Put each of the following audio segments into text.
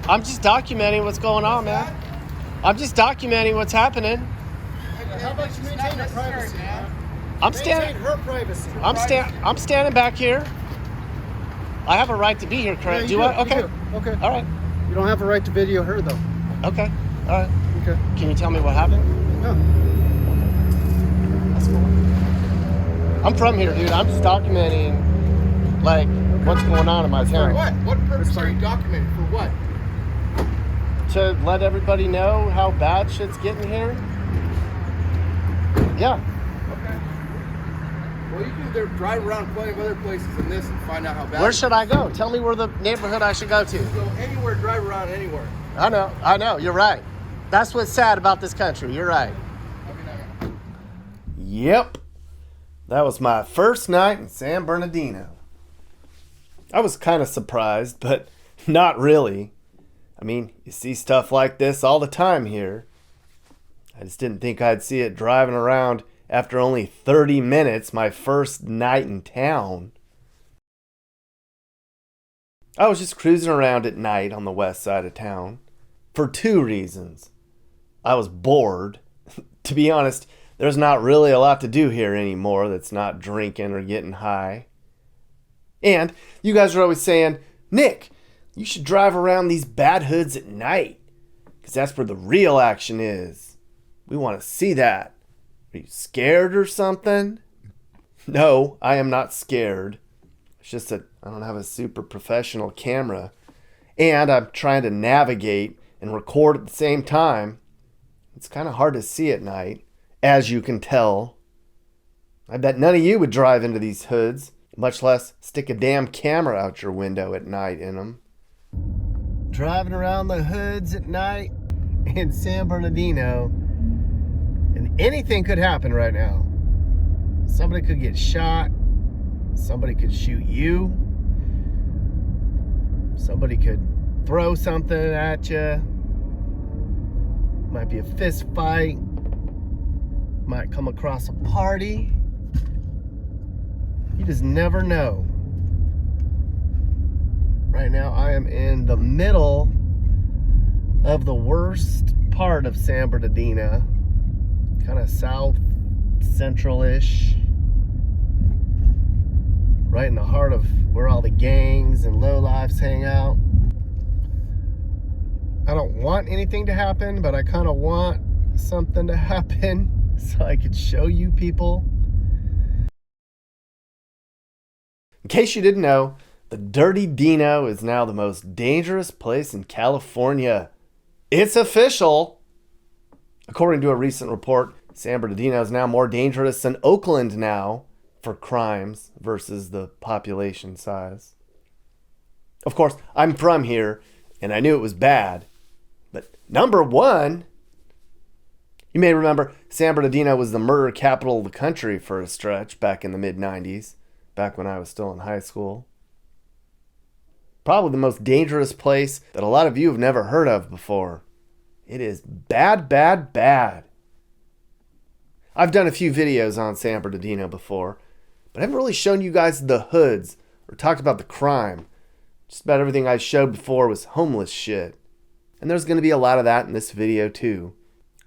I'm just documenting what's going on, man. I'm just documenting what's happening. How about you maintain her privacy, man? I'm standing. Maintain her privacy. I'm standing back here. I have a right to be here, correct? Yeah, do I? Okay. Okay. All right. You don't have a right to video her, though. Okay. All right. Okay. Can you tell me what happened? No. That's cool. I'm from here, dude. I'm just documenting, like, what's going on in my town. For what? What purpose are you documenting? For what? To let everybody know how bad shit's getting here. Yeah. Okay. Well, you can drive around plenty of other places than this and find out how bad. Where should I go? Tell me where the neighborhood I should go to. Go anywhere, drive around anywhere. I know. You're right. That's what's sad about this country. You're right. Yep. That was my first night in San Bernardino. I was kind of surprised, but not really. I mean, you see stuff like this all the time here. I just didn't think I'd see it driving around after only 30 minutes, my first night in town. I was just cruising around at night on the west side of town for two reasons. I was bored. To be honest, there's not really a lot to do here anymore that's not drinking or getting high. And you guys are always saying, Nick, you should drive around these bad hoods at night, because that's where the real action is. We want to see that. Are you scared or something? No, I am not scared. It's just that I don't have a super professional camera, and I'm trying to navigate and record at the same time. It's kind of hard to see at night, as you can tell. I bet none of you would drive into these hoods, much less stick a damn camera out your window at night in them. Driving around the hoods at night in San Bernardino, and anything could happen right now. Somebody could get shot. Somebody could shoot you. Somebody could throw something at you. Might be a fist fight. Might come across a party. You just never know. Right now I am in the middle of the worst part of San Bernardino, kind of south central-ish, right in the heart of where all the gangs and lowlifes hang out. I don't want anything to happen, but I kind of want something to happen so I could show you people. In case you didn't know, the Dirty Dino is now the most dangerous place in California. It's official! According to a recent report, San Bernardino is now more dangerous than Oakland now for crimes versus the population size. Of course, I'm from here, and I knew it was bad. But number one, you may remember San Bernardino was the murder capital of the country for a stretch back in the mid-90s, back when I was still in high school. Probably the most dangerous place that a lot of you have never heard of before. It is bad, bad, bad. I've done a few videos on San Bernardino before, but I haven't really shown you guys the hoods or talked about the crime. Just about everything I showed before was homeless shit. And there's going to be a lot of that in this video too.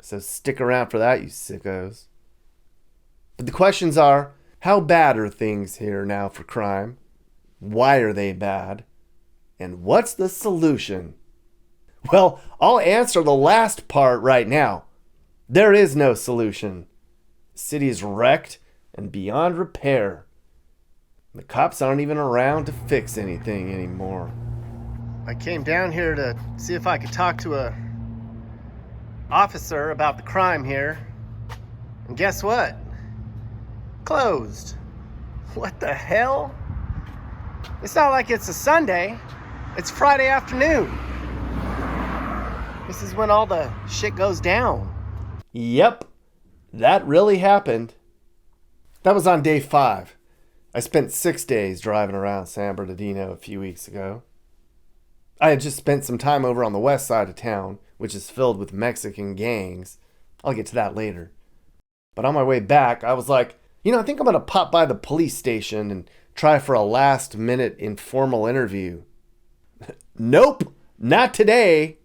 So stick around for that, you sickos. But the questions are, how bad are things here now for crime? Why are they bad? And what's the solution? Well, I'll answer the last part right now. There is no solution. The city is wrecked and beyond repair. The cops aren't even around to fix anything anymore. I came down here to see if I could talk to a officer about the crime here. And guess what? Closed. What the hell? It's not like it's a Sunday. It's Friday afternoon. This is when all the shit goes down. Yep, that really happened. That was on day 5. I spent 6 days driving around San Bernardino a few weeks ago. I had just spent some time over on the west side of town, which is filled with Mexican gangs. I'll get to that later. But on my way back, I was like, I think I'm going to pop by the police station and try for a last-minute informal interview. Nope, Not today.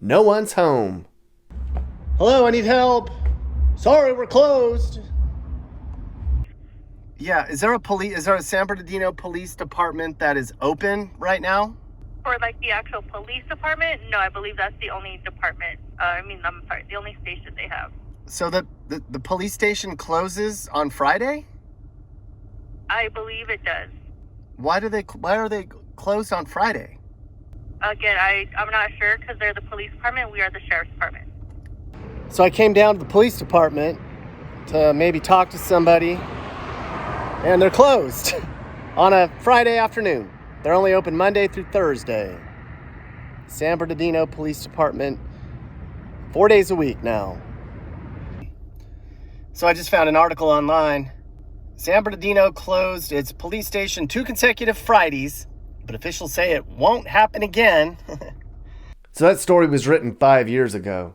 No one's home. Hello, I need help. Sorry, we're closed. Yeah, is there a San Bernardino Police Department that is open right now? For like the actual police department? No, I believe that's the only department. The only station they have. So the police station closes on Friday? I believe it does. Why are they closed on Friday? Again, I'm not sure because they're the police department. We are the sheriff's department. So I came down to the police department to maybe talk to somebody, and they're closed on a Friday afternoon. They're only open Monday through Thursday. San Bernardino Police Department, 4 days a week now. So I just found an article online. San Bernardino closed its police station 2 consecutive Fridays, but officials say it won't happen again. So that story was written 5 years ago.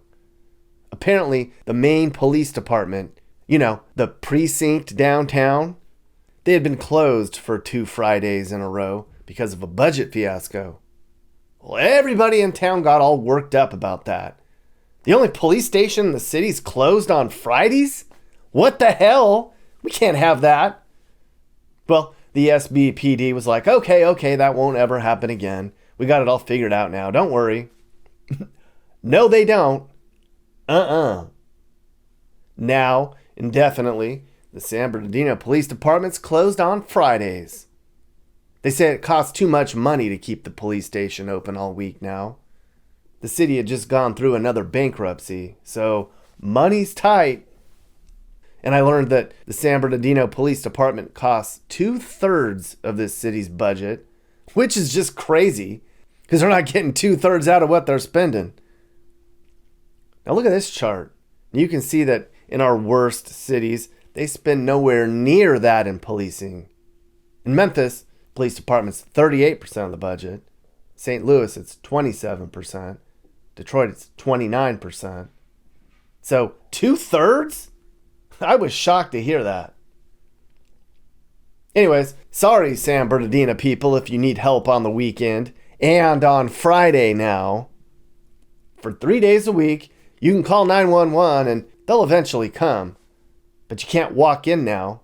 Apparently, the main police department, the precinct downtown, they had been closed for 2 Fridays in a row because of a budget fiasco. Well, everybody in town got all worked up about that. The only police station in the city's closed on Fridays? What the hell? We can't have that. Well, the SBPD was like, okay, that won't ever happen again. We got it all figured out now. Don't worry. No, they don't. Now, indefinitely, the San Bernardino Police Department's closed on Fridays. They say it costs too much money to keep the police station open all week now. The city had just gone through another bankruptcy, so money's tight. And I learned that the San Bernardino Police Department costs 2/3 of this city's budget, which is just crazy because they're not getting 2/3 out of what they're spending. Now look at this chart. You can see that in our worst cities, they spend nowhere near that in policing. In Memphis, police department's 38% of the budget. St. Louis, it's 27%. Detroit, it's 29%. So 2/3? I was shocked to hear that. Anyways, sorry San Bernardino people if you need help on the weekend and on Friday now. For 3 days a week, you can call 911 and they'll eventually come. But you can't walk in now.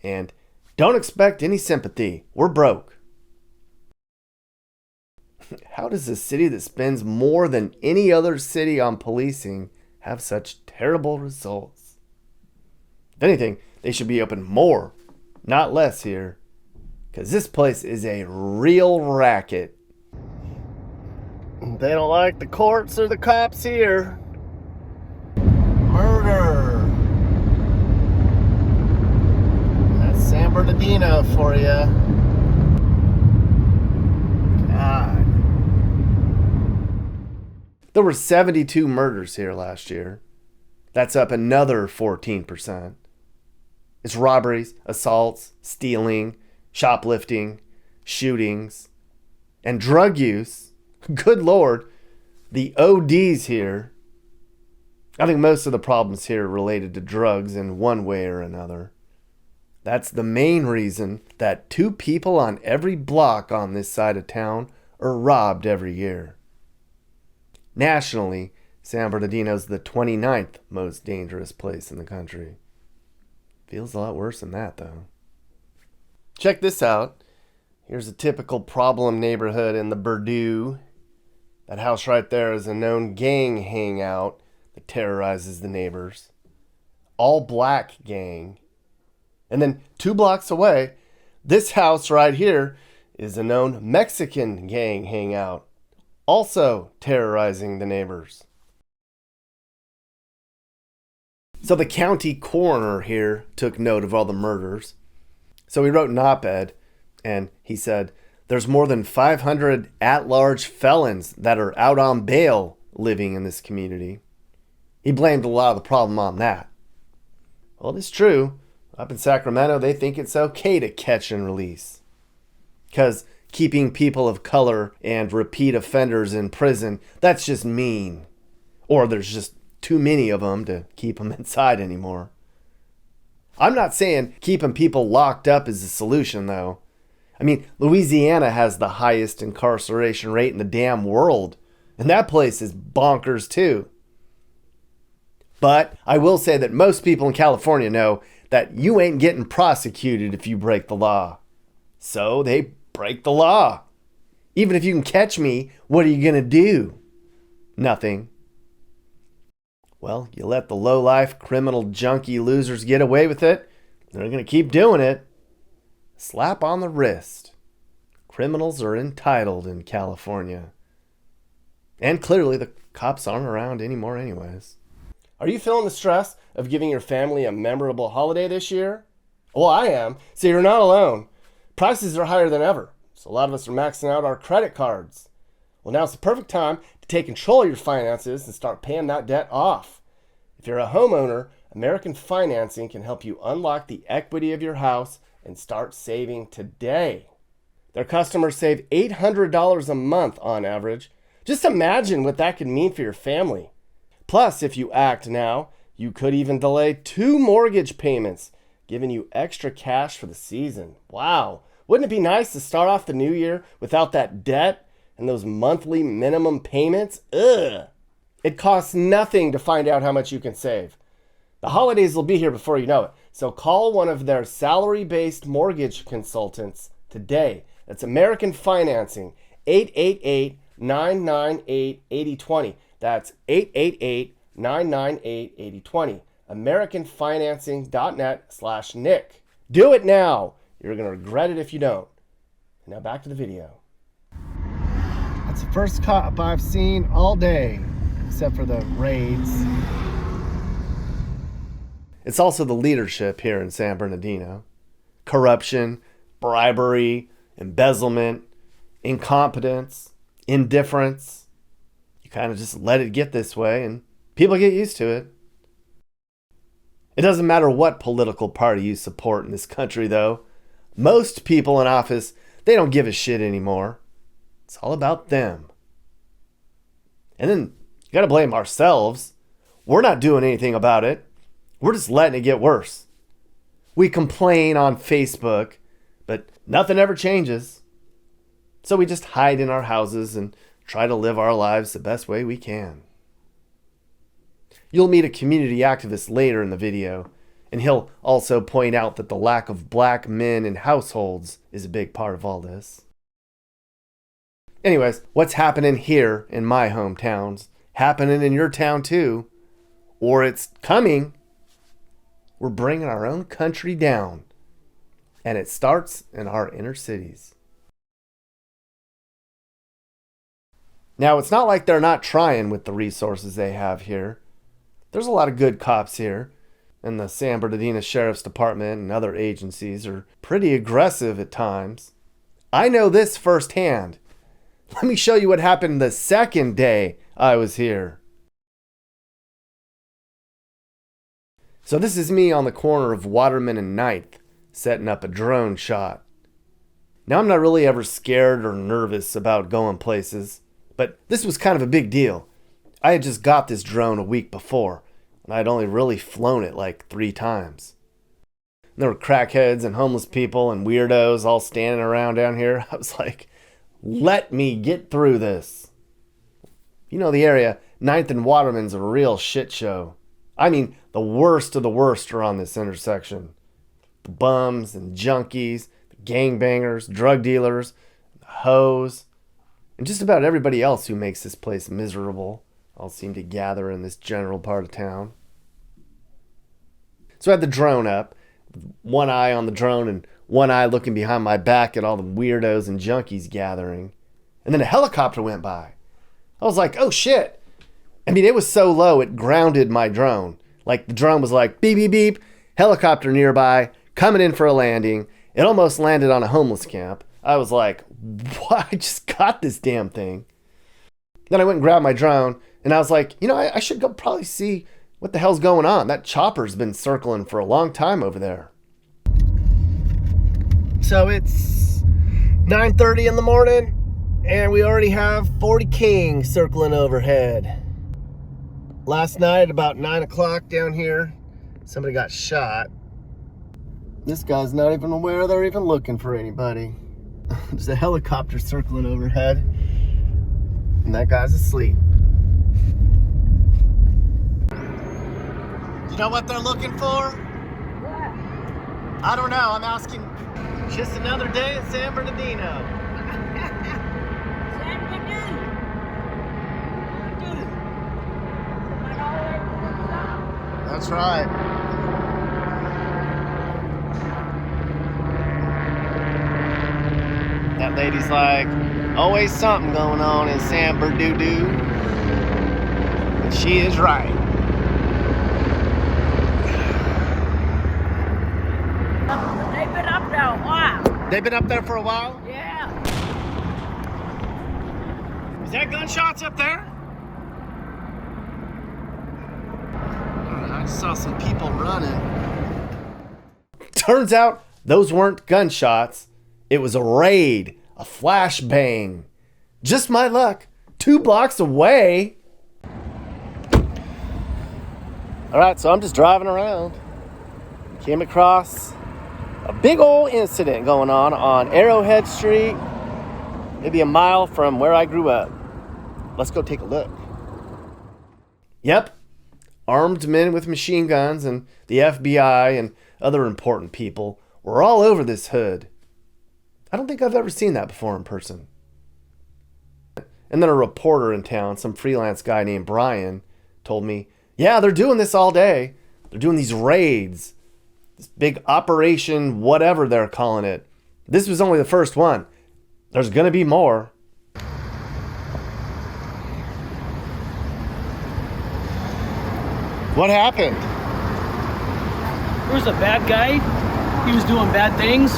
And don't expect any sympathy. We're broke. How does a city that spends more than any other city on policing have such terrible results? If anything, they should be open more, not less here. Because this place is a real racket. They don't like the courts or the cops here. Murder. That's San Bernardino for you. God. There were 72 murders here last year. That's up another 14%. It's robberies, assaults, stealing, shoplifting, shootings, and drug use. Good Lord, the ODs here. I think most of the problems here are related to drugs in one way or another. That's the main reason that 2 people on every block on this side of town are robbed every year. Nationally, San Bernardino's the 29th most dangerous place in the country. Feels a lot worse than that, though. Check this out. Here's a typical problem neighborhood in the Berdoo. That house right there is a known gang hangout that terrorizes the neighbors. All black gang. And then 2 blocks away, this house right here is a known Mexican gang hangout, also terrorizing the neighbors. So the county coroner here took note of all the murders. So he wrote an op-ed, and he said, there's more than 500 at-large felons that are out on bail living in this community. He blamed a lot of the problem on that. Well, it's true. Up in Sacramento, they think it's okay to catch and release. Because keeping people of color and repeat offenders in prison, that's just mean. Or there's just too many of them to keep them inside anymore. I'm not saying keeping people locked up is the solution, though. I mean, Louisiana has the highest incarceration rate in the damn world. And that place is bonkers too. But I will say that most people in California know that you ain't getting prosecuted if you break the law. So they break the law. Even if you can catch me, what are you going to do? Nothing. Well, you let the low-life, criminal, junkie losers get away with it, they're going to keep doing it. Slap on the wrist. Criminals are entitled in California. And clearly the cops aren't around anymore anyways. Are you feeling the stress of giving your family a memorable holiday this year? Well, I am, so you're not alone. Prices are higher than ever, so a lot of us are maxing out our credit cards. Well, now's the perfect time to take control of your finances and start paying that debt off. If you're a homeowner, American Financing can help you unlock the equity of your house and start saving today. Their customers save $800 a month on average. Just imagine what that could mean for your family. Plus, if you act now, you could even delay 2 mortgage payments, giving you extra cash for the season. Wow. Wouldn't it be nice to start off the new year without that debt and those monthly minimum payments? Ugh. It costs nothing to find out how much you can save. The holidays will be here before you know it, so call one of their salary-based mortgage consultants today. That's American Financing, 888-998-8020. That's 888-998-8020. AmericanFinancing.net/Nick. Do it now. You're going to regret it if you don't. And now back to the video. That's the first cop I've seen all day, except for the raids. It's also the leadership here in San Bernardino. Corruption, bribery, embezzlement, incompetence, indifference. You kind of just let it get this way and people get used to it. It doesn't matter what political party you support in this country, though. Most people in office, they don't give a shit anymore. It's all about them. And then you got to blame ourselves. We're not doing anything about it. We're just letting it get worse. We complain on Facebook, but nothing ever changes. So we just hide in our houses and try to live our lives the best way we can. You'll meet a community activist later in the video, and he'll also point out that the lack of black men in households is a big part of all this. Anyways, what's happening here in my hometowns, happening in your town too, or it's coming. We're bringing our own country down, and it starts in our inner cities. Now, it's not like they're not trying with the resources they have here. There's a lot of good cops here, and the San Bernardino Sheriff's Department and other agencies are pretty aggressive at times. I know this firsthand. Let me show you what happened the second day I was here. So this is me on the corner of Waterman and 9th, setting up a drone shot. Now, I'm not really ever scared or nervous about going places, but this was kind of a big deal. I had just got this drone a week before, and I'd only really flown it like 3 times. And there were crackheads and homeless people and weirdos all standing around down here. I was like, let me get through this. You know the area, 9th and Waterman's a real shit show. I mean, the worst of the worst are on this intersection. The bums and junkies, the gangbangers, drug dealers, the hoes, and just about everybody else who makes this place miserable all seem to gather in this general part of town. So I had the drone up, one eye on the drone and one eye looking behind my back at all the weirdos and junkies gathering. And then a helicopter went by. I was like, oh shit. I mean, it was so low, it grounded my drone. Like, the drone was like, beep, beep, beep, helicopter nearby, coming in for a landing. It almost landed on a homeless camp. I was like, what? I just got this damn thing. Then I went and grabbed my drone, and I was like, you know, I should go probably see what the hell's going on. That chopper's been circling for a long time over there. So it's 9:30 in the morning, and we already have 40 Kings circling overhead. Last night, about 9 o'clock down here, somebody got shot. This guy's not even aware they're even looking for anybody. There's a helicopter circling overhead, and that guy's asleep. You know what they're looking for? What? I don't know. I'm asking. Just another day in San Bernardino. San Bernardino. That's right. That lady's like, always something going on in San Bernardino. And she is right. They've been up there a while. They've been up there for a while? Yeah. Is that gunshots up there? I just saw some people running. Turns out those weren't gunshots. It was a raid, a flashbang. Just my luck. 2 blocks away. All right, so I'm just driving around. Came across a big old incident going on Arrowhead Street, maybe a mile from where I grew up. Let's go take a look. Yep. Armed men with machine guns and the FBI and other important people were all over this hood. I don't think I've ever seen that before in person. And then a reporter in town, some freelance guy named Brian, told me, yeah, they're doing this all day. They're doing these raids. This big operation, whatever they're calling it. This was only the first one. There's going to be more. What happened? There was a bad guy. He was doing bad things.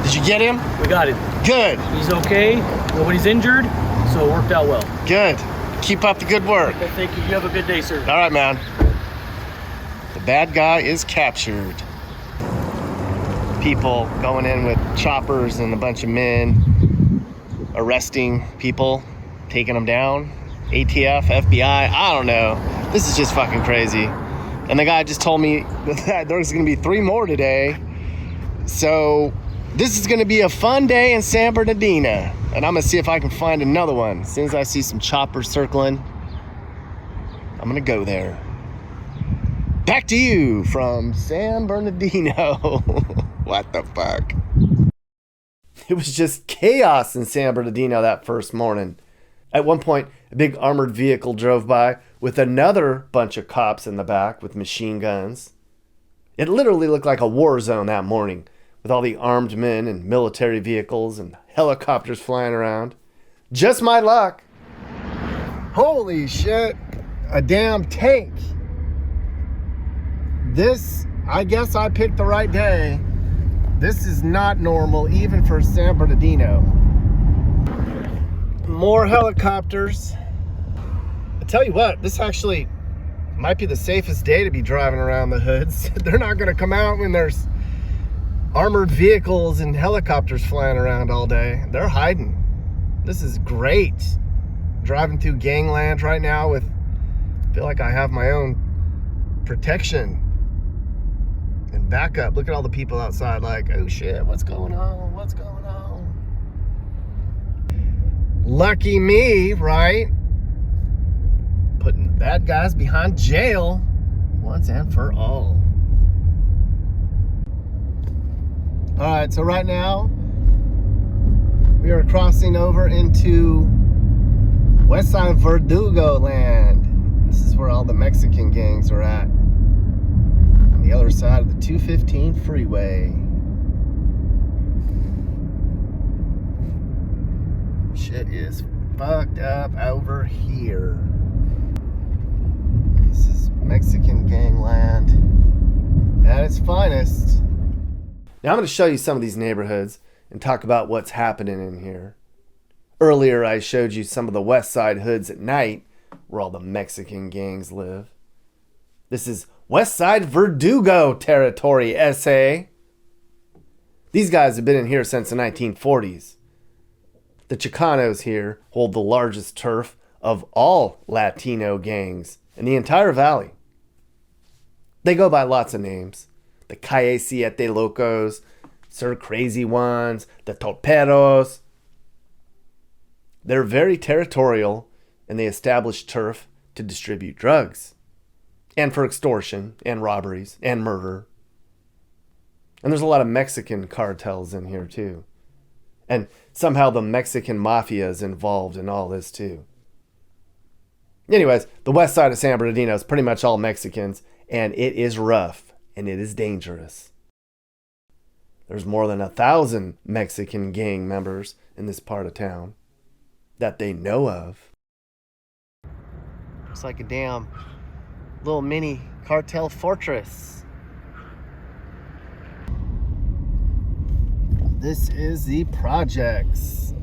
Did you get him? We got him. Good, He's okay. Nobody's injured, so it worked out well. good. Keep up the good work. Okay, thank you. You have a good day, sir. All right, man. The bad guy is captured. People going in with choppers and a bunch of men arresting people, taking them down. ATF, FBI, I don't know. This is just fucking crazy. And the guy just told me that there's gonna be 3 more today. So this is gonna be a fun day in San Bernardino. And I'm gonna see if I can find another one. As soon as I see some choppers circling, I'm gonna go there. Back to you from San Bernardino. What the fuck? It was just chaos in San Bernardino that first morning. At one point, a big armored vehicle drove by with another bunch of cops in the back with machine guns. It literally looked like a war zone that morning, with all the armed men and military vehicles and helicopters flying around. Just my luck. Holy shit. A damn tank. This, I guess I picked the right day. This is not normal, even for San Bernardino. More helicopters. I tell you what, this actually might be the safest day to be driving around the hoods. They're not gonna come out when there's armored vehicles and helicopters flying around all day. They're hiding. This is great. Driving through gangland right now with, I feel like I have my own protection and backup. Look at all the people outside like, oh shit, what's going on? What's going on? Lucky me, right? Putting the bad guys behind jail once and for all. All right, so right now we are crossing over into west side of Verdugo land. This is where all the Mexican gangs are at. On the other side of the 215 freeway. Shit is fucked up over here. This is Mexican gangland at its finest. Now I'm going to show you some of these neighborhoods and talk about what's happening in here. Earlier I showed you some of the west side hoods at night where all the Mexican gangs live. This is west side Verdugo territory, SA. These guys have been in here since the 1940s. The Chicanos here hold the largest turf of all Latino gangs in the entire valley. They go by lots of names. The Calle Siete Locos, Sir Crazy Ones, the Torpedos. They're very territorial, and they establish turf to distribute drugs. And for extortion, and robberies, and murder. And there's a lot of Mexican cartels in here too. And somehow the Mexican mafia is involved in all this too. Anyways, the west side of San Bernardino is pretty much all Mexicans, and it is rough, and it is dangerous. There's more than 1,000 Mexican gang members in this part of town that they know of. It's like a damn little mini cartel fortress. This is the projects.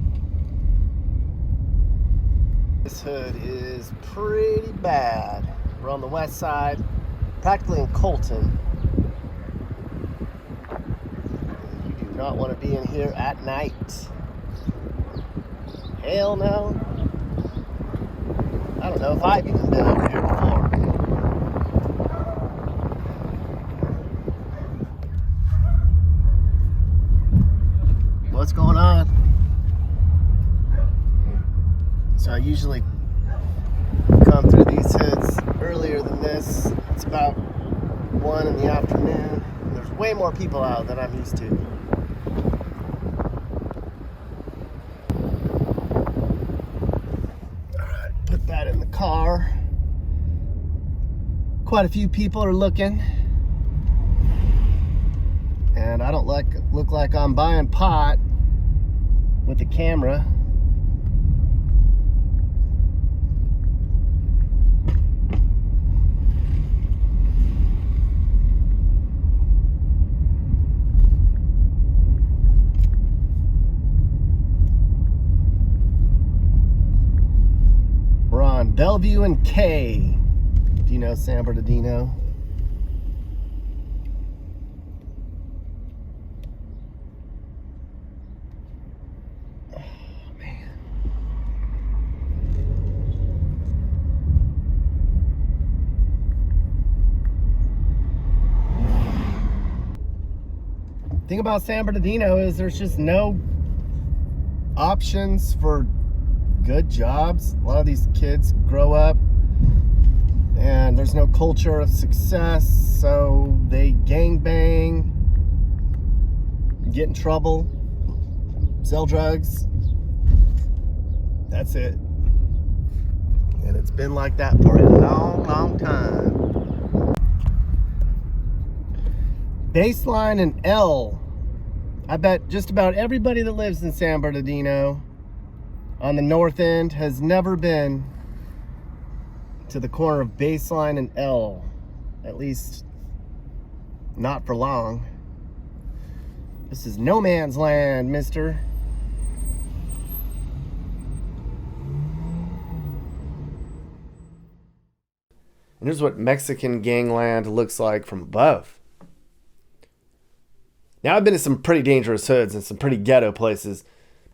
This hood is pretty bad. We're on the west side, practically in Colton. You do not want to be in here at night. Hell no. I don't know if I've even been over here before. What's going on? So I usually come through these hoods earlier than this. It's about 1 in the afternoon. There's way more people out than I'm used to. Alright, put that in the car. Quite a few people are looking. And I don't look like I'm buying pot with the camera. We're on Bellevue and K. Do you know San Bernardino? Thing about San Bernardino is there's just no options for good jobs. A lot of these kids grow up and there's no culture of success, so they gangbang, get in trouble, sell drugs. That's it. And it's been like that for a long, long time. Baseline and L. I bet just about everybody that lives in San Bernardino on the north end has never been to the corner of Baseline and L. At least not for long. This is no man's land, mister. And here's what Mexican gangland looks like from above. Now, I've been to some pretty dangerous hoods and some pretty ghetto places.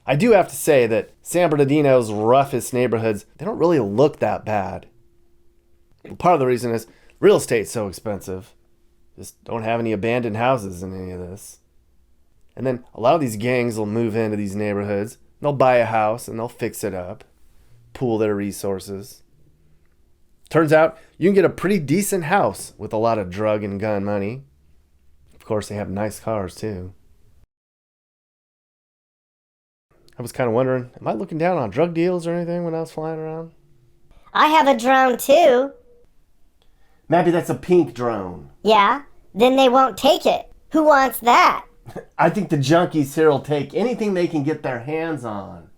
I do have to say that San Bernardino's roughest neighborhoods, they don't really look that bad. Part of the reason is real estate's so expensive. Just don't have any abandoned houses in any of this. And then a lot of these gangs will move into these neighborhoods. They'll buy a house and they'll fix it up, pool their resources. Turns out you can get a pretty decent house with a lot of drug and gun money. Of course, they have nice cars too. I was kind of wondering, am I looking down on drug deals or anything when I was flying around? I have a drone too. Maybe that's a pink drone. Yeah, then they won't take it. Who wants that? I think the junkies here will take anything they can get their hands on.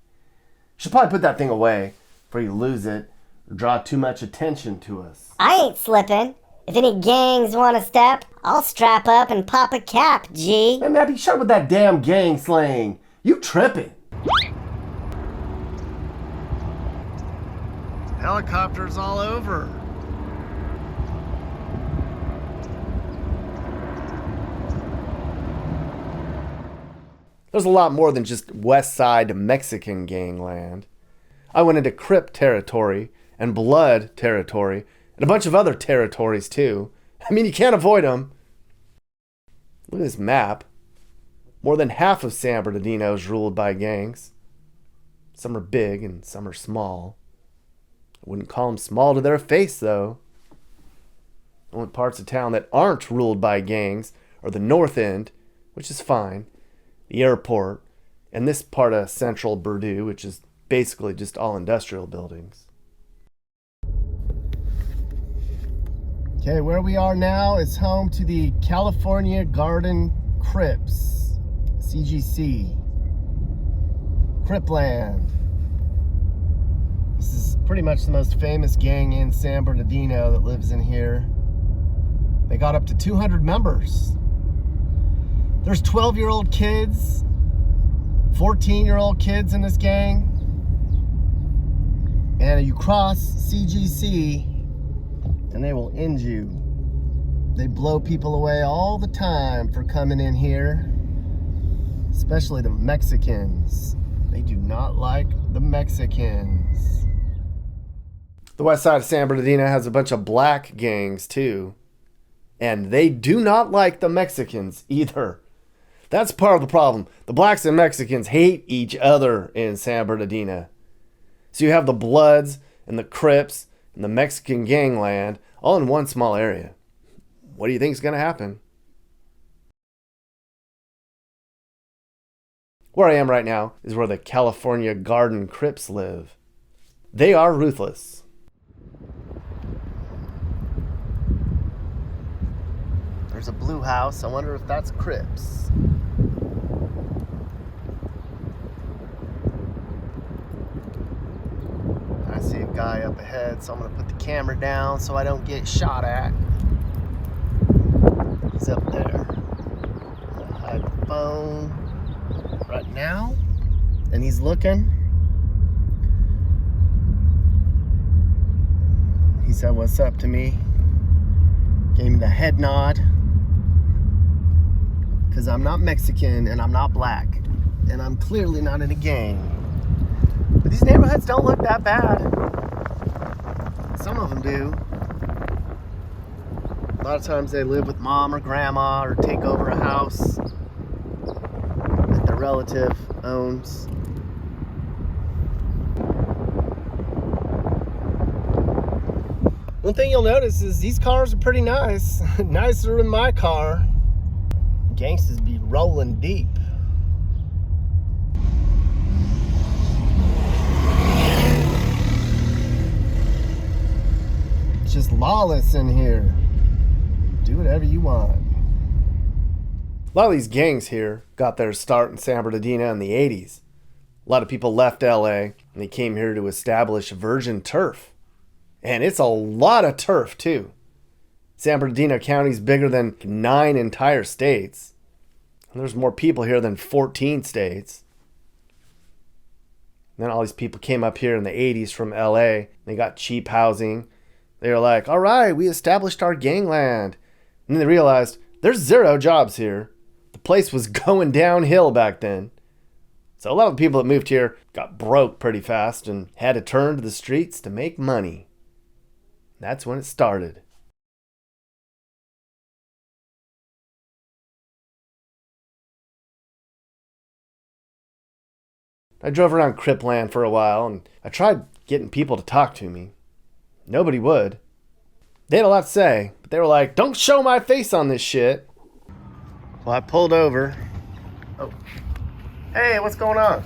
Should probably put that thing away before you lose it or draw too much attention to us. I ain't slipping. If any gangs want to step, I'll strap up and pop a cap, G. Hey, Mappy, shut up with that damn gang slang. You tripping. Helicopters all over. There's a lot more than just West Side Mexican gangland. I went into Crip territory and Blood territory and a bunch of other territories too. I mean, you can't avoid them. Look at this map. More than half of San Bernardino is ruled by gangs. Some are big and some are small. I wouldn't call them small to their face, though. The only parts of town that aren't ruled by gangs are the North End, which is fine, the airport, and this part of central Bordeaux, which is basically just all industrial buildings. Okay, where we are now is home to the California Garden Crips, CGC, Cripland. This is pretty much the most famous gang in San Bernardino that lives in here. They got up to 200 members. There's 12-year-old kids, 14-year-old kids in this gang. And you cross CGC and they will end you. They blow people away all the time for coming in here, especially the Mexicans. They do not like the Mexicans. The west side of San Bernardino has a bunch of black gangs too, and they do not like the Mexicans either. That's part of the problem. The blacks and Mexicans hate each other in San Bernardino. So you have the Bloods and the Crips and the Mexican gangland all in one small area. What do you think is going to happen? Where I am right now is where the California Garden Crips live. They are ruthless. There's a blue house. I wonder if that's Crips. I see a guy up ahead, so I'm going to put the camera down so I don't get shot at. He's up there. I'm going to hide the phone right now. And he's looking. He said, "What's up?" to me. Gave me the head nod. Because I'm not Mexican and I'm not black. And I'm clearly not in a gang. But these neighborhoods don't look that bad. Some of them do. A lot of times they live with mom or grandma or take over a house that their relative owns. One thing you'll notice is these cars are pretty nice. Nicer than my car. Gangsters be rolling deep. It's just lawless in here. Do whatever you want. A lot of these gangs here got their start in San Bernardino in the 80s. A lot of people left LA and they came here to establish virgin turf. And it's a lot of turf too. San Bernardino County is bigger than 9 entire states. And there's more people here than 14 states. And then all these people came up here in the 80s from LA. They got cheap housing. They were like, all right, we established our gangland. And then they realized there's 0 jobs here. The place was going downhill back then. So a lot of the people that moved here got broke pretty fast and had to turn to the streets to make money. That's when it started. I drove around Cripland for a while and I tried getting people to talk to me. Nobody would. They had a lot to say, but they were like, don't show my face on this shit. Well, I pulled over. Oh. Hey, what's going on?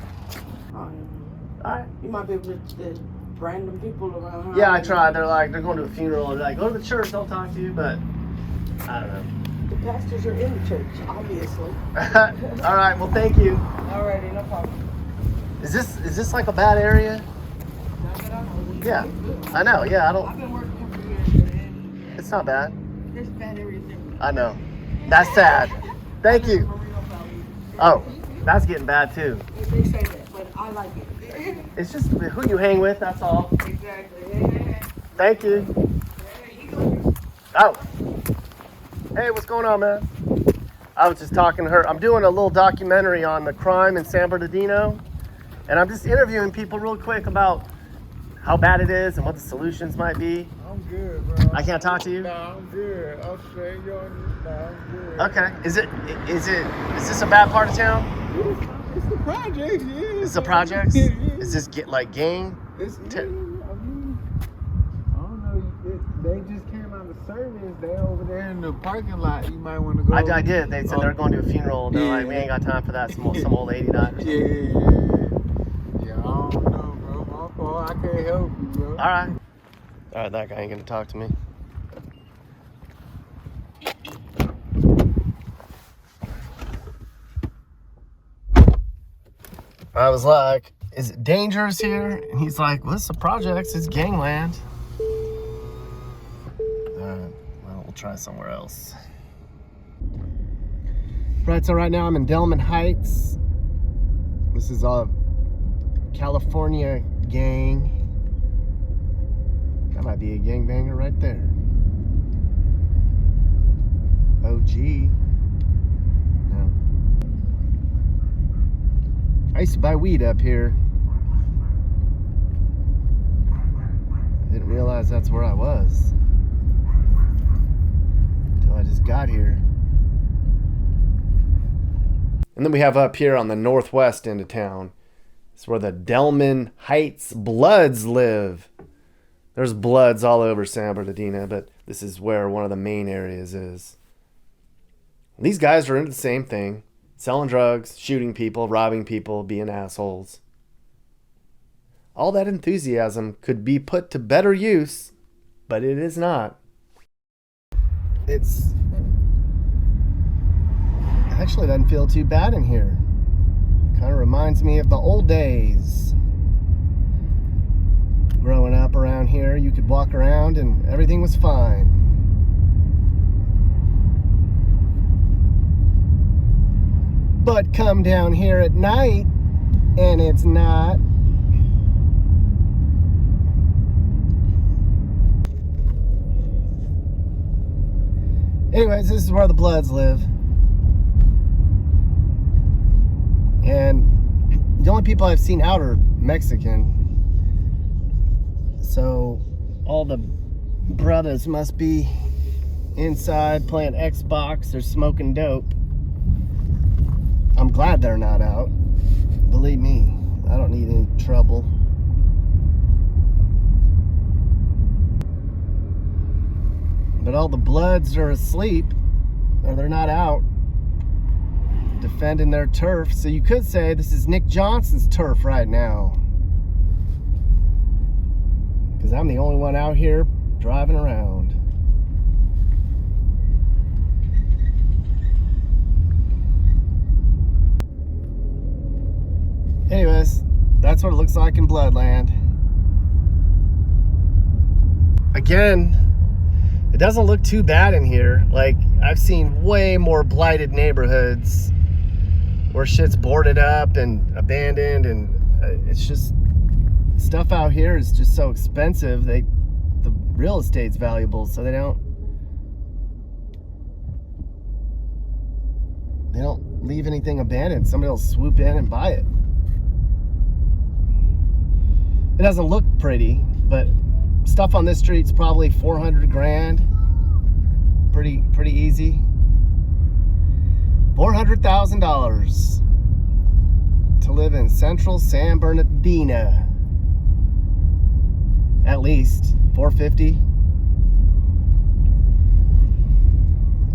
Alright. You might be able to random people around. Yeah, I tried. They're going to a funeral. They're like, go to the church, they'll talk to you, but I don't know. The pastors are in the church, obviously. All right, well, thank you. Alrighty, no problem. Is this like a bad area? Not that I know. Yeah, I know. Yeah, I've been working for years, but it's not bad. there's bad areas there. I know. That's sad. Thank you. Oh, that's getting bad too. They say that, but I like it. It's just who you hang with, that's all. Exactly. Thank you. Oh. Hey, what's going on, man? I was just talking to her. I'm doing a little documentary on the crime in San Bernardino. And I'm just interviewing people real quick about how bad it is and what the solutions might be? I'm good, bro. I can't talk to you? Nah, I'm good. I'm straight. I'm good. Okay. Is this a bad part of town? It's the projects, yeah. Is the projects? Yeah. Is this like gang? It's, yeah, I mean, I don't know. They just came out of service. They over there in the parking lot. You might want to go. I did. They said they're going to a funeral. They're like, we ain't got time for that. Some old lady died or something. Yeah, I don't know, bro. My fault. I can't help you, bro. All right. All right, that guy ain't gonna talk to me. I was like, is it dangerous here? And he's like, well, it's the projects, it's gangland. Well, we'll try somewhere else. Right, so right now I'm in Delman Heights. This is a California gang. That might be a gangbanger right there. OG. No. I used to buy weed up here. Didn't realize that's where I was until I just got here. And then we have up here on the northwest end of town. It's where the Delman Heights Bloods live. There's Bloods all over San Bernardino, but this is where one of the main areas is. These guys are into the same thing. Selling drugs, shooting people, robbing people, being assholes. All that enthusiasm could be put to better use, but it is not. It actually doesn't feel too bad in here. Kind of reminds me of the old days. Growing up around here, you could walk around and everything was fine. But come down here at night and it's not. Anyways, this is where the Bloods live. And the only people I've seen out are Mexican. So all the brothers must be inside playing Xbox or smoking dope. I'm glad they're not out. Believe me, I don't need any trouble. But all the Bloods are asleep, or they're not out defending their turf. So you could say this is Nick Johnson's turf right now. Because I'm the only one out here driving around. Anyways, that's what it looks like in Bloodland. Again, it doesn't look too bad in here. Like, I've seen way more blighted neighborhoods where shit's boarded up and abandoned, and it's just stuff out here is just so expensive. The real estate's valuable, so they don't leave anything abandoned. Somebody will swoop in and buy it. It doesn't look pretty, but stuff on this street's probably 400 grand. Pretty easy. $400,000 to live in central San Bernardino. At least 450.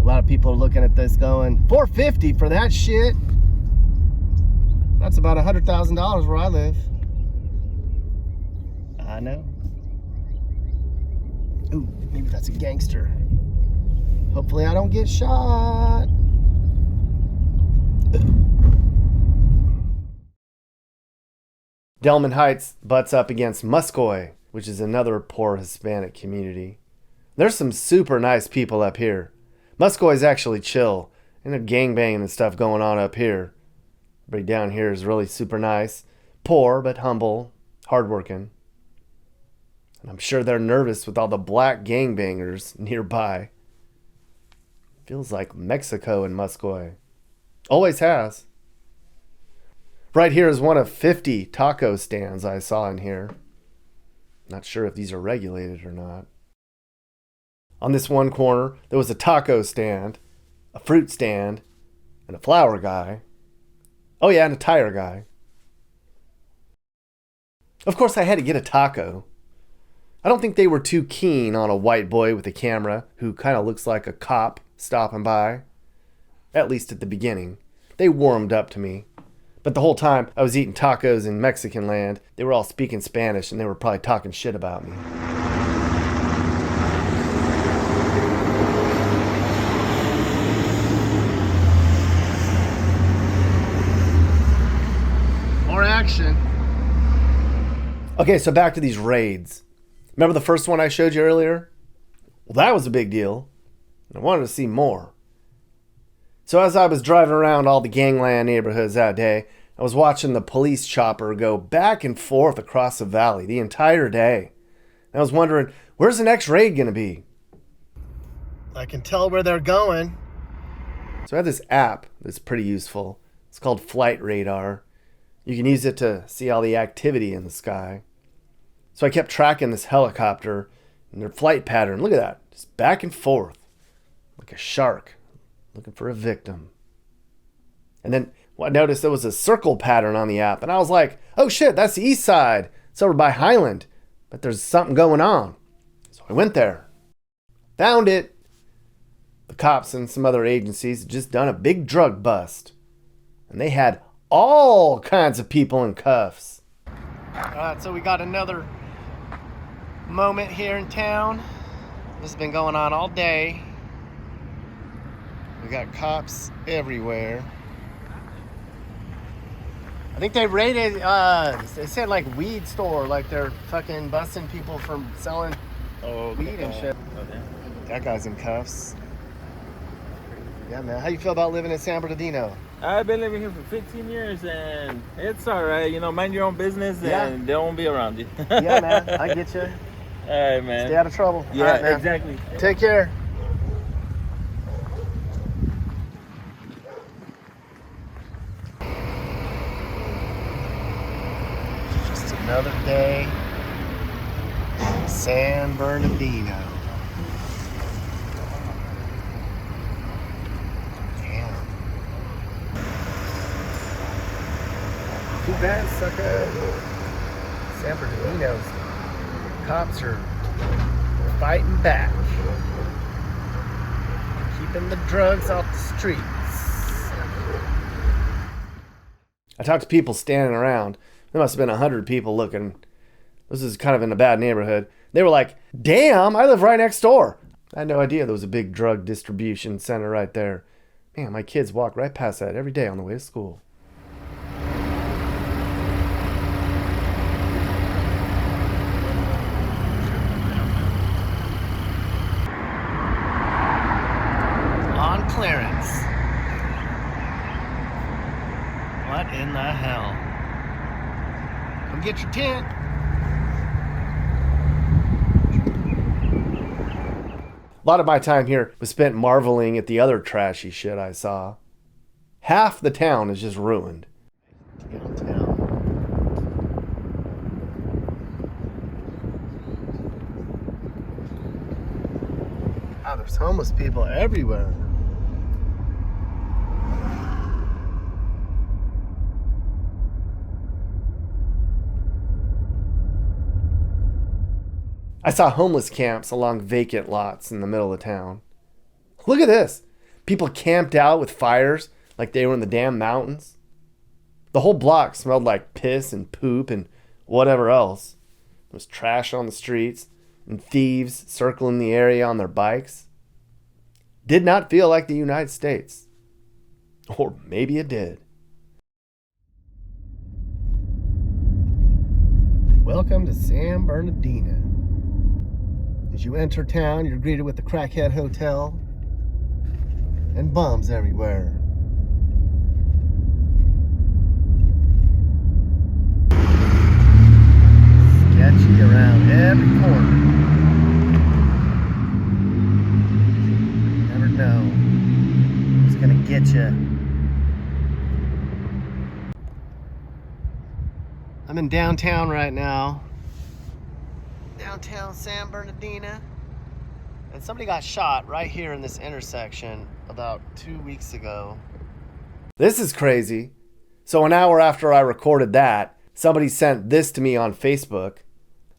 A lot of people are looking at this going, 450 for that shit? That's about $100,000 where I live. I know. Ooh, maybe that's a gangster. Hopefully I don't get shot. Delman Heights butts up against Muscoy, which is another poor Hispanic community. There's some super nice people up here. Muscoy's actually chill, and there's gangbanging and stuff going on up here. Everybody down here is really super nice. Poor, but humble, hardworking. And I'm sure they're nervous with all the black gangbangers nearby. Feels like Mexico in Muscoy. Always has. Right here is one of 50 taco stands I saw in here. Not sure if these are regulated or not. On this one corner, there was a taco stand, a fruit stand, and a flower guy. Oh yeah, and a tire guy. Of course, I had to get a taco. I don't think they were too keen on a white boy with a camera who kind of looks like a cop stopping by. At least at the beginning. They warmed up to me. But the whole time I was eating tacos in Mexican land, they were all speaking Spanish and they were probably talking shit about me. More action. Okay, so back to these raids. Remember the first one I showed you earlier? Well, that was a big deal. And I wanted to see more. So as I was driving around all the gangland neighborhoods that day, I was watching the police chopper go back and forth across the valley the entire day. And I was wondering, where's the next raid going to be? I can tell where they're going. So I have this app that's pretty useful. It's called Flight Radar. You can use it to see all the activity in the sky. So I kept tracking this helicopter and their flight pattern. Look at that. Just back and forth. Like a shark looking for a victim. And then I noticed there was a circle pattern on the app. And I was like, oh shit, that's the east side. It's over by Highland. But there's something going on. So I went there. Found it. The cops and some other agencies had just done a big drug bust. And they had all kinds of people in cuffs. Alright, so we got another moment here in town. This has been going on all day. We got cops everywhere. I think they raided, they said like weed store, like they're fucking busting people from selling weed and shit. Okay. That guy's in cuffs. Yeah, man. How you feel about living in San Bernardino? I've been living here for 15 years and it's all right. You know, mind your own business Yeah. and they won't be around you. Yeah, man. I get you. All right, man. Stay out of trouble. Yeah, All right, man. exactly. Take care. Just another day in San Bernardino. Damn. Too bad, sucker. San Bernardino's cops are fighting back. Keeping the drugs off the streets. I talked to people standing around. There must have been 100 people looking. This is kind of in a bad neighborhood. They were like, damn, I live right next door. I had no idea there was a big drug distribution center right there. Man, my kids walk right past that every day on the way to school. On clearance. What in the hell? Come get your tent. A lot of my time here was spent marveling at the other trashy shit I saw. Half the town is just ruined. Downtown. Wow, there's homeless people everywhere. I saw homeless camps along vacant lots in the middle of town. Look at this. People camped out with fires like they were in the damn mountains. The whole block smelled like piss and poop and whatever else. There was trash on the streets and thieves circling the area on their bikes. Did not feel like the United States. Or maybe it did. Welcome to San Bernardino. As you enter town, you're greeted with the Crackhead Hotel and bums everywhere. Sketchy around every corner. Never know who's gonna get you. I'm in downtown right now. downtown San Bernardino. And somebody got shot right here in this intersection about 2 weeks ago. This is crazy. So an hour after I recorded that, somebody sent this to me on Facebook.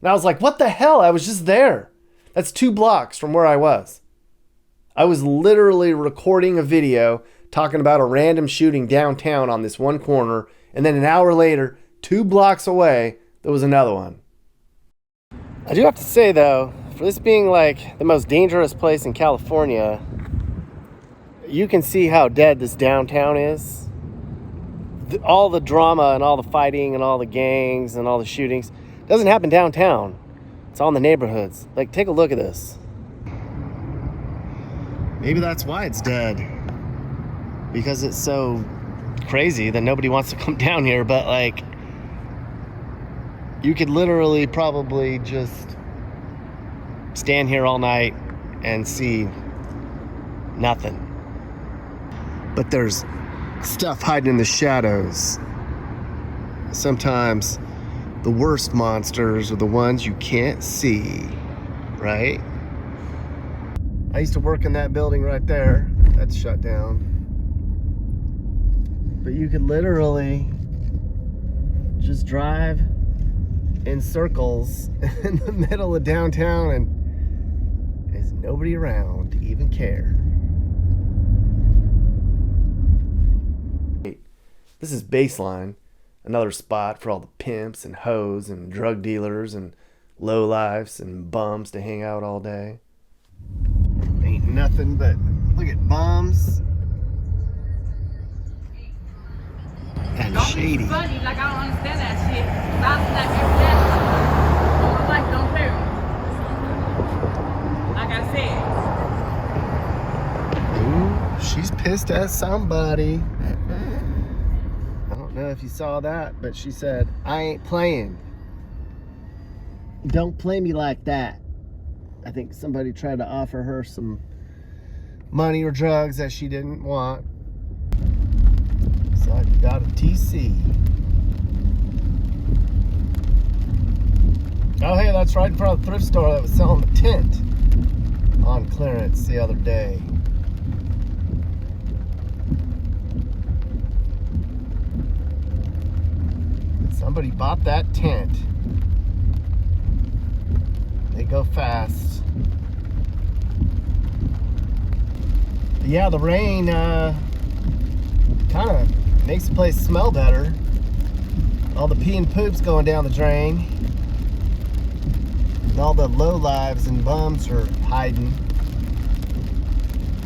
And I was like, what the hell? I was just there. That's 2 blocks from where I was. I was literally recording a video talking about a random shooting downtown on this one corner. And then an hour later, 2 blocks away, there was another one. I do have to say though, for this being like the most dangerous place in California, you can see how dead this downtown is. All the drama and all the fighting and all the gangs and all the shootings doesn't happen downtown. It's all in the neighborhoods. Like, take a look at this. Maybe that's why it's dead. Because it's so crazy that nobody wants to come down here, but like, you could literally probably just stand here all night and see nothing. But there's stuff hiding in the shadows. Sometimes the worst monsters are the ones you can't see, right? I used to work in that building right there. That's shut down. But you could literally just drive in circles in the middle of downtown and there's nobody around to even care. This is Baseline, another spot for all the pimps and hoes and drug dealers and lowlifes and bums to hang out all day. Ain't nothing but, look at bums. And shady. Funny, like I don't understand that shit. I was like, my wife don't play with me. Like I said. Ooh, she's pissed at somebody. I don't know if you saw that, but she said, I ain't playing. Don't play me like that. I think somebody tried to offer her some money or drugs that she didn't want. So I got a TC. Oh, hey, that's right in front of the thrift store that was selling the tent on clearance the other day. Somebody bought that tent. They go fast. But yeah, the rain kind of makes the place smell better. All the pee and poop's going down the drain. And all the low lives and bums are hiding.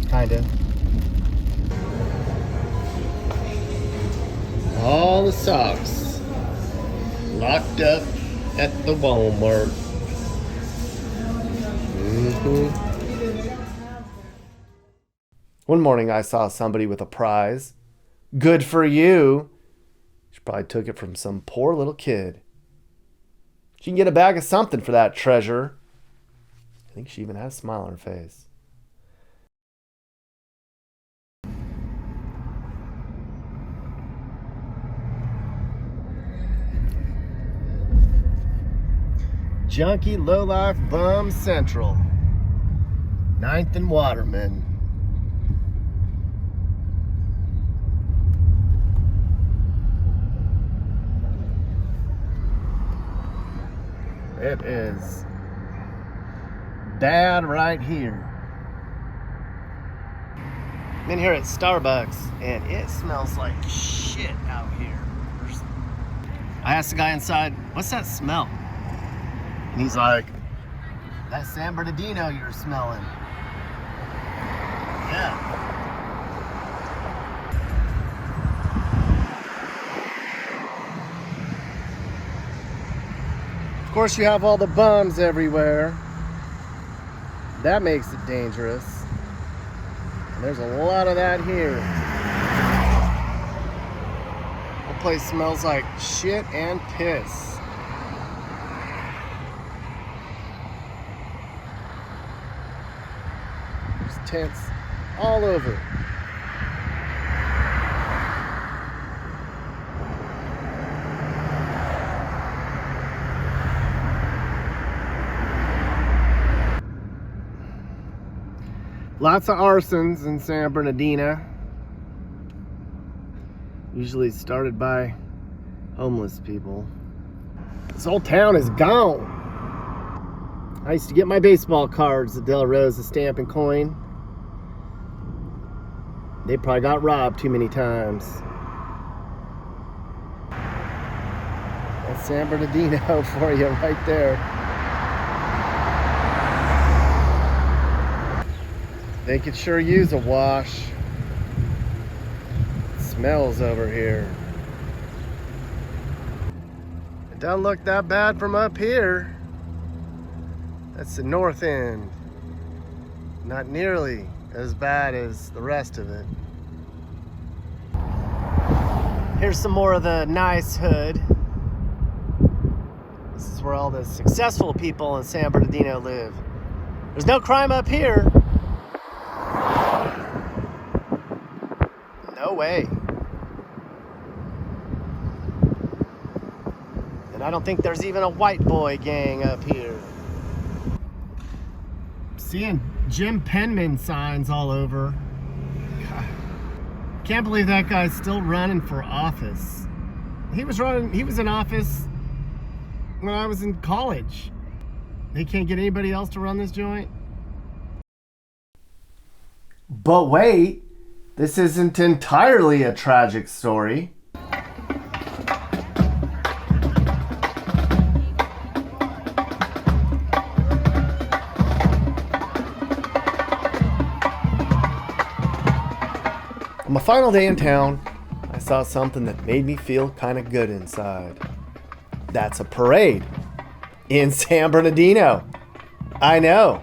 Kinda. All the socks locked up at the Walmart. One morning I saw somebody with a prize. Good for you. She probably took it from some poor little kid. She can get a bag of something for that treasure. I think she even has a smile on her face. Junkie Lowlife Bum Central. 9th and Waterman. It is bad right here. I'm in here at Starbucks and it smells like shit out here. I asked the guy inside, what's that smell? And he's like, that San Bernardino you're smelling. Yeah. Of course you have all the bums everywhere. That makes it dangerous. And there's a lot of that here. The place smells like shit and piss. Tents all over. Lots of arsons in San Bernardino. Usually started by homeless people. This whole town is gone. I used to get my baseball cards at De La Rosa Stamp and Coin. They probably got robbed too many times. That's San Bernardino for you right there. They could sure use a wash. It smells over here. It doesn't look that bad from up here. That's the north end. Not nearly as bad as the rest of it. Here's some more of the nice hood. This is where all the successful people in San Bernardino live. There's no crime up here. No way. And I don't think there's even a white boy gang up here. Seeing Jim Penman signs all over. God. Can't believe that guy's still running for office. He was in office when I was in college. They can't get anybody else to run this joint. But wait, this isn't entirely a tragic story. On my final day in town, I saw something that made me feel kind of good inside. That's a parade in San Bernardino. I know.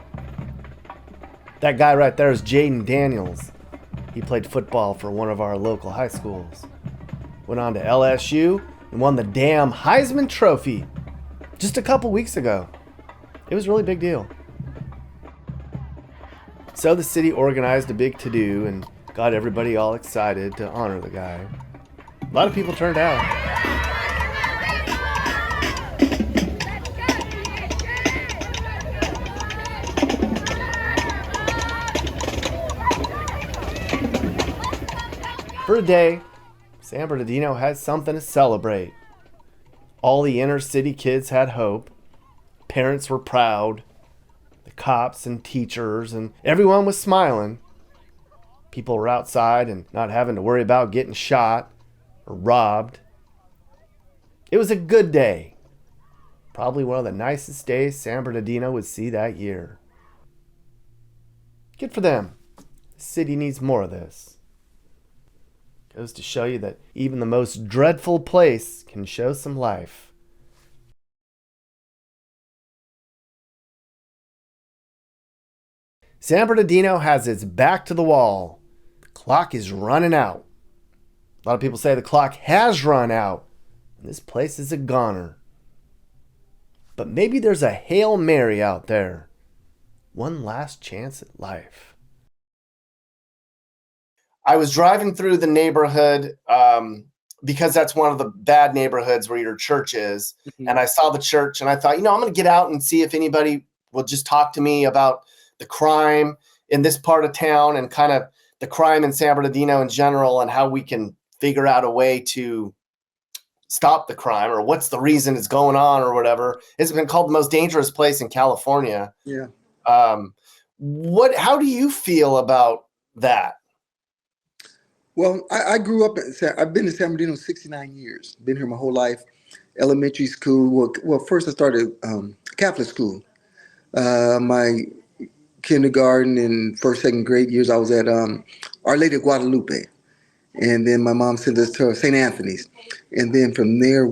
That guy right there is Jaden Daniels. He played football for one of our local high schools. Went on to LSU and won the damn Heisman Trophy just a couple weeks ago. It was a really big deal. So the city organized a big to-do and got everybody all excited to honor the guy. A lot of people turned out. For a day, San Bernardino had something to celebrate. All the inner city kids had hope. Parents were proud. The cops and teachers and everyone was smiling. People were outside and not having to worry about getting shot or robbed. It was a good day. Probably one of the nicest days San Bernardino would see that year. Good for them. The city needs more of this. Goes to show you that even the most dreadful place can show some life. San Bernardino has its back to the wall. The clock is running out. A lot of people say the clock has run out, and this place is a goner. But maybe there's a Hail Mary out there. One last chance at life. I was driving through the neighborhood because that's one of the bad neighborhoods where your church is. Mm-hmm. And I saw the church and I thought, I'm going to get out and see if anybody will just talk to me about the crime in this part of town and kind of the crime in San Bernardino in general and how we can figure out a way to stop the crime or what's the reason it's going on or whatever. It's been called the most dangerous place in California. Yeah. How do you feel about that? Well, I grew up I've been in San Bernardino 69 years. Been here my whole life. Elementary school. Well, first I started Catholic school. My kindergarten and first, second grade years, I was at Our Lady of Guadalupe. And then my mom sent us to St. Anthony's. And then from there,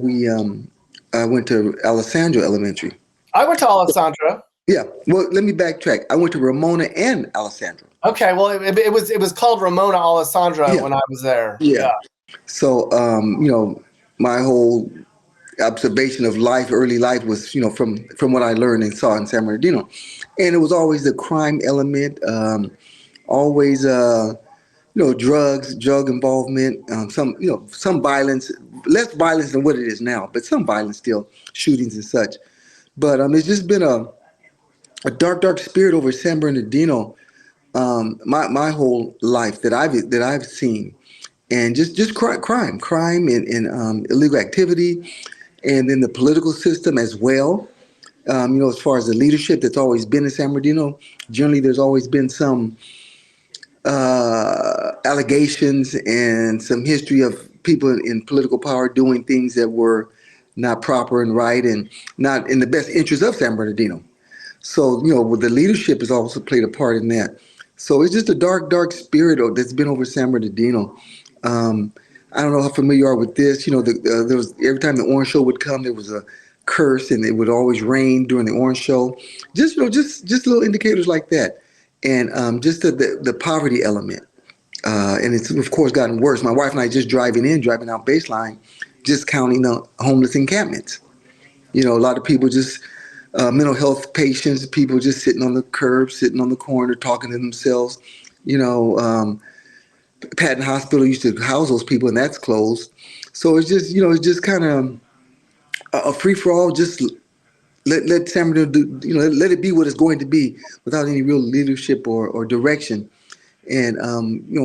I went to Alessandro Elementary. I went to Alessandro. Yeah. Well, let me backtrack. I went to Ramona and Alessandro. Okay. Well, it was called Ramona Alessandro when I was there. Yeah. So, my whole observation of life, early life was, from what I learned and saw in San Bernardino. And it was always the crime element, always, drug involvement, some violence, less violence than what it is now, but some violence still, shootings and such. But it's just been a dark, dark spirit over San Bernardino my whole life that I've seen, and just crime and illegal activity, and then the political system as well. As far as the leadership that's always been in San Bernardino, generally there's always been some allegations and some history of people in political power doing things that were not proper and right and not in the best interest of San Bernardino. So, with the leadership has also played a part in that. So it's just a dark spirit that's been over San Bernardino. I don't know how familiar you are with this. There was every time the Orange Show would come, there was a curse, and it would always rain during the Orange Show. Just little indicators like that, and just the poverty element. And it's of course gotten worse. My wife and I just driving out Baseline, just counting the homeless encampments. A lot of people just mental health patients, people just sitting on the curb, sitting on the corner, talking to themselves. Patton Hospital used to house those people, and that's closed. So it's just kind of a free for all. Just let San Bernardino do, let it be what it's going to be without any real leadership or direction. And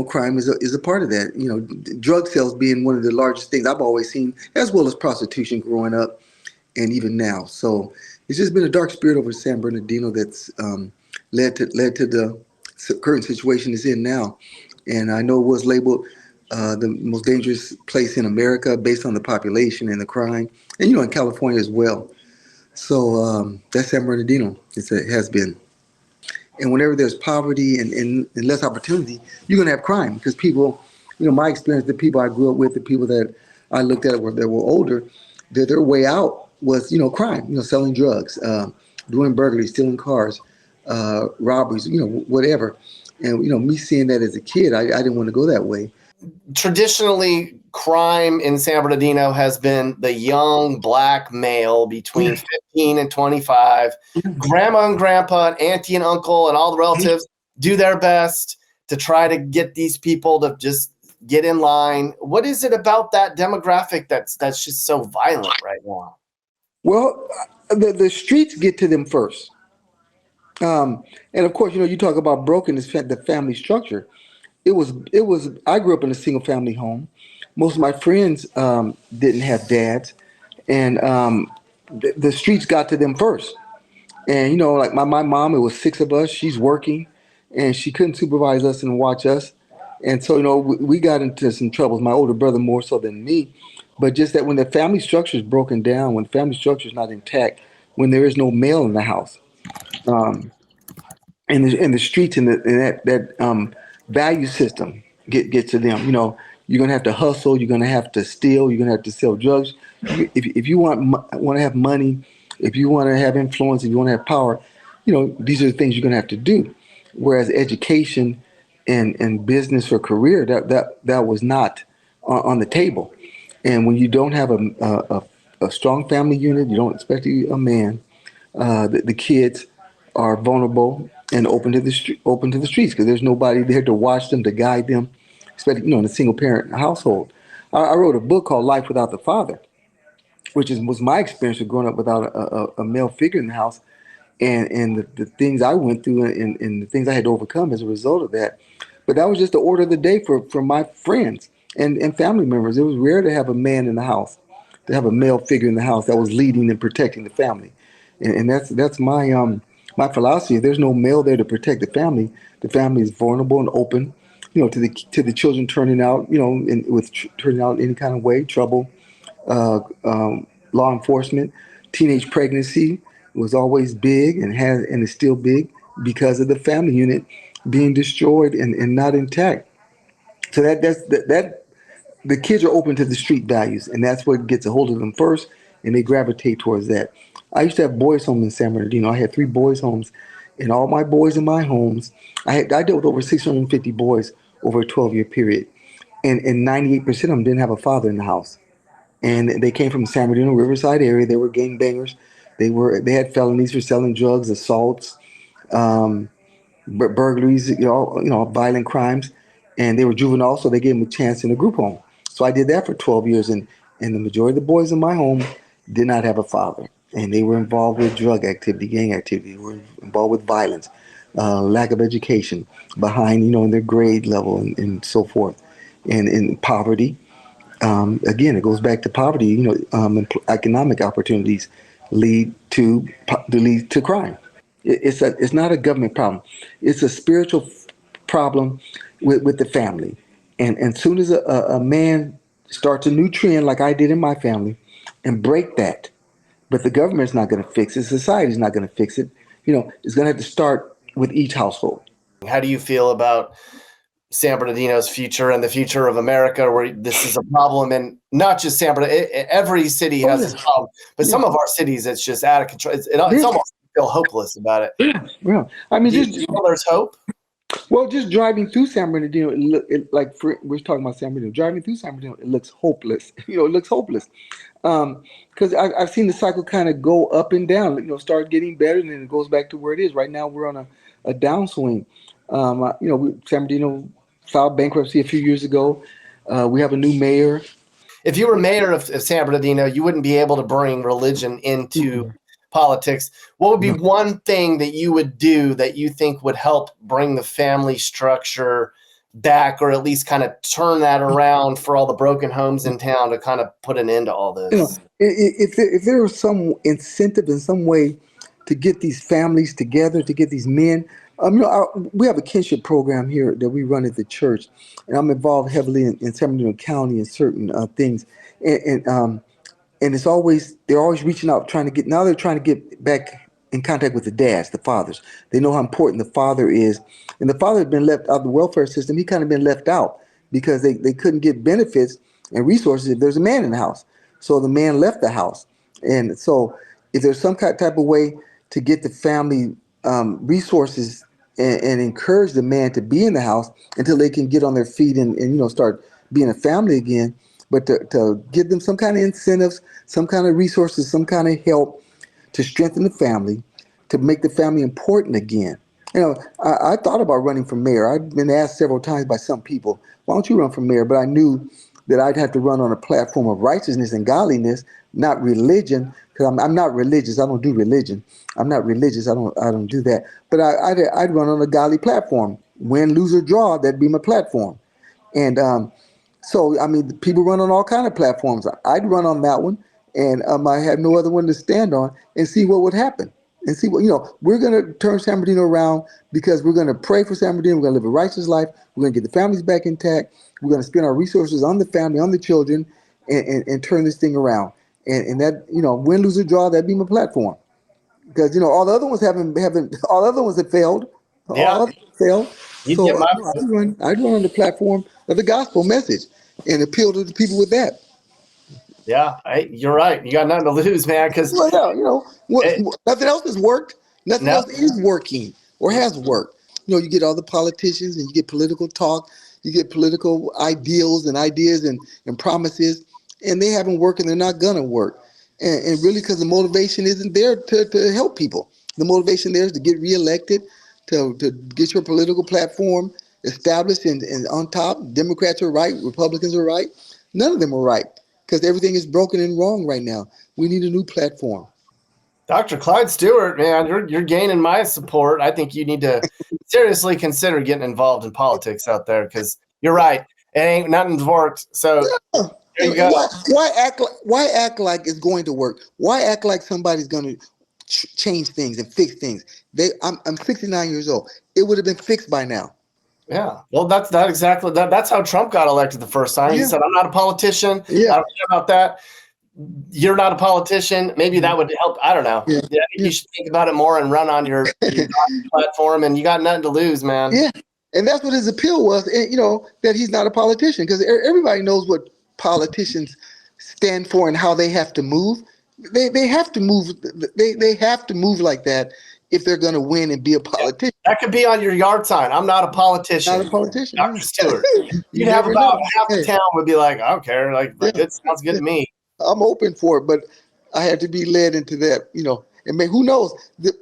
crime is a part of that. Drug sales being one of the largest things I've always seen, as well as prostitution growing up, and even now. So it's just been a dark spirit over San Bernardino that's led to the current situation it's in now. And I know it was labeled the most dangerous place in America based on the population and the crime, and in California as well. So that's San Bernardino. It has been. And whenever there's poverty and less opportunity, you're going to have crime because people, my experience, the people I grew up with, the people that I looked at that were older, their way out was, crime, selling drugs, doing burglaries, stealing cars, robberies, whatever. And, me seeing that as a kid, I didn't want to go that way. Traditionally, crime in San Bernardino has been the young black male between 15 and 25. Grandma and grandpa, and auntie and uncle, and all the relatives do their best to try to get these people to just get in line. What is it about that demographic that's just so violent right now? Well, the streets get to them first. And of course, you talk about brokenness, the family structure. It was. I grew up in a single family home. Most of my friends didn't have dads, and the streets got to them first. And like my mom, it was 6 of us. She's working, and she couldn't supervise us and watch us. And so we got into some troubles. My older brother more so than me, but just that when the family structure is broken down, when the family structure is not intact, when there is no male in the house, and the streets and that value system get to them. You're gonna have to hustle. You're gonna have to steal. You're gonna have to sell drugs. If you want to have money, if you want to have influence, if you want to have power, these are the things you're gonna have to do. Whereas education and business or career, that was not on the table. And when you don't have a strong family unit, you don't expect a man. The kids are vulnerable and open to the streets because there's nobody there to watch them, to guide them, especially in a single parent household. I wrote a book called Life Without the Father, which was my experience of growing up without a male figure in the house, and the things I went through and the things I had to overcome as a result of that. But that was just the order of the day for my friends and family members. It was rare to have a man in the house, to have a male figure in the house that was leading and protecting the family. And that's my philosophy. If there's no male there to protect the family is vulnerable and open, to the children turning out, turning out any kind of way, trouble, law enforcement. Teenage pregnancy was always big and is still big because of the family unit being destroyed and not intact. So that the kids are open to the street values, and that's what gets a hold of them first, and they gravitate towards that. I used to have boys' homes in San Bernardino. I had 3 boys' homes, and all my boys in my homes, I dealt with over 650 boys over a 12-year period, and 98% of them didn't have a father in the house, and they came from the San Bernardino Riverside area. They were gangbangers. They had felonies for selling drugs, assaults, burglaries, violent crimes, and they were juvenile, so they gave them a chance in a group home. So I did that for 12 years, and the majority of the boys in my home did not have a father, and they were involved with drug activity, gang activity. They were involved with violence. lack of education, behind, in their grade level and so forth, and in poverty. Again, it goes back to poverty. Economic opportunities lead to crime. It's not a government problem. It's a spiritual problem with the family. And soon as a man starts a new trend, like I did in my family, and break that, but the government's not going to fix it. Society's not going to fix it. It's going to have to start with each household. How do you feel about San Bernardino's future and the future of America, where this is a problem, and not just San Bernardino? Every city has this problem, but some of our cities, it's just out of control. It's almost feel hopeless about it. Yeah, I mean, do you feel there's hope? Well, just driving through San Bernardino, we're talking about San Bernardino. Driving through San Bernardino, it looks hopeless. It looks hopeless. Because I've seen the cycle kind of go up and down. Start getting better, and then it goes back to where it is. Right now, we're on a downswing. San Bernardino filed bankruptcy a few years ago. We have a new mayor. If you were mayor of San Bernardino, you wouldn't be able to bring religion into politics. What would be one thing that you would do that you think would help bring the family structure back, or at least kind of turn that around for all the broken homes in town, to kind of put an end to all this? If there was some incentive in some way to get these families together, to get these men, we have a kinship program here that we run at the church, and I'm involved heavily in San Bernardino County in certain things, and they're always reaching out, they're trying to get back in contact with the dads, the fathers. They know how important the father is, and the father had been left out of the welfare system. He kind of been left out because they couldn't get benefits and resources if there's a man in the house. So the man left the house, and so if there's some type of way to get the family resources and encourage the man to be in the house until they can get on their feet and start being a family again, but to give them some kind of incentives, some kind of resources, some kind of help to strengthen the family, to make the family important again. I thought about running for mayor. I've been asked several times by some people, why don't you run for mayor? But I knew that I'd have to run on a platform of righteousness and godliness, not religion, because I'm not religious. I don't do religion. I'm not religious. I don't do that. But I'd run on a godly platform. Win, lose, or draw, that'd be my platform. And so, I mean, people run on all kind of platforms. I'd run on that one, and I had no other one to stand on and see what would happen. And see what, we're going to turn San Bernardino around, because we're going to pray for San Bernardino. We're going to live a righteous life. We're going to get the families back intact. We're going to spend our resources on the family, on the children, and turn this thing around. And that, win, lose, or draw, that'd be my platform. Because, all the other ones all the other ones have failed. Yeah. All failed. So I'd run on the platform of the gospel message and appeal to the people with that. Yeah, you're right. You got nothing to lose, man. Because nothing else has worked. Nothing else is working or has worked. You get all the politicians, and you get political talk. You get political ideals and ideas and promises, and they haven't worked, and they're not gonna work. And really, because the motivation isn't there to help people. The motivation there is to get reelected, to get your political platform established and on top. Democrats are right, Republicans are right. None of them are right, because everything is broken and wrong right now. We need a new platform. Dr. Clyde Stewart, man, you're gaining my support. I think you need to seriously consider getting involved in politics out there, because you're right. It ain't nothing's worked. So there you go. Why act like it's going to work? Why act like somebody's going to change things and fix things? I'm 69 years old. It would have been fixed by now. Yeah. Well, that's exactly that. That's how Trump got elected the first time. He said, "I'm not a politician. I don't care about that. You're not a politician." Maybe that would help. I don't know. Yeah. I think you should think about it more and run on your platform, and you got nothing to lose, man. Yeah. And that's what his appeal was, that he's not a politician, because everybody knows what politicians stand for and how they have to move. They have to move. They have to move like that if they're going to win and be a politician. That could be on your yard sign. I'm not a politician. Not a politician. Dr. Stewart. You'd have about half the town would be like, I don't care. Like, it sounds good to me. I'm open for it, but I had to be led into that, and who knows,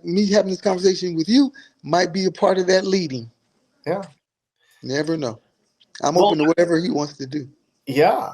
me having this conversation with you might be a part of that leading. Yeah. Never know. I'm open to whatever he wants to do. Yeah.